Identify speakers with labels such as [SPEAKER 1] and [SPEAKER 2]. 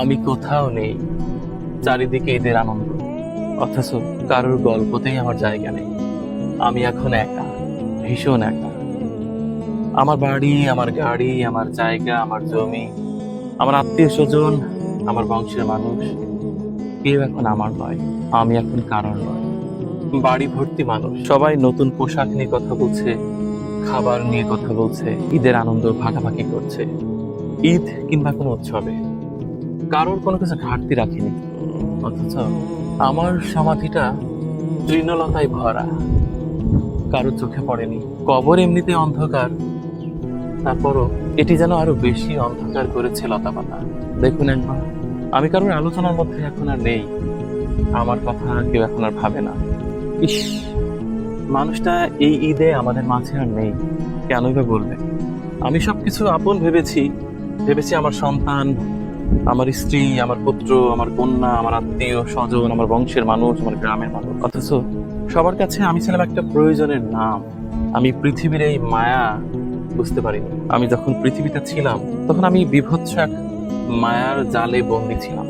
[SPEAKER 1] আমি কোথাও নেই, চারিদিকে ঈদের আনন্দ, অথচ কারোর গল্পতেই আমার জায়গা নেই। আমি এখন একা, ভীষণ একা। আমার বাড়ি, আমার গাড়ি, আমার জায়গা, আমার জমি, আমার আত্মীয় স্বজন, আমার বংশের মানুষ, কেউ এখন আমার নয়। আমি এখন কারোর নয়। বাড়ি ভর্তি মানুষ, সবাই নতুন পোশাক নিয়ে কথা বলছে, খাবার নিয়ে কথা বলছে, ঈদের আনন্দ ভাগাভাগি করছে। ঈদ কিংবা কোনো উৎসবে কারোর কোনো কিছু ঘাটতি রাখিনি, অথচ আমার সমাধিটা তৃণলতায় ভরা, কারো চোখে পড়েনি। কবর এমনিতে অন্ধকার, তারপরও এটি যেন আরো বেশি অন্ধকার করেছে লতাপাতা। দেখুন একবার, আমি কারোর আলোচনার মধ্যে এখন আর নেই। আমার কথা কেউ এখন আর ভাবে না। ইস, মানুষটা এই ঈদে আমাদের মাঝে আর নেই, কেনই বা বলবে? আমি সবকিছু আপন ভেবেছি, ভেবেছি আমার সন্তান, আমার স্ত্রী, আমার পুত্র, আমার কন্যা, আমার আত্মীয় স্বজন, আমার বংশের মানুষ, আমার গ্রামের মানুষ, অথচ সবার কাছে আমি ছিলাম একটা প্রয়োজনের নাম। আমি পৃথিবীর এই মায়া বুঝতে পারিনি। আমি যখন পৃথিবীতে ছিলাম তখন আমি বিভৎস এক মায়ার জালে বন্দী ছিলাম।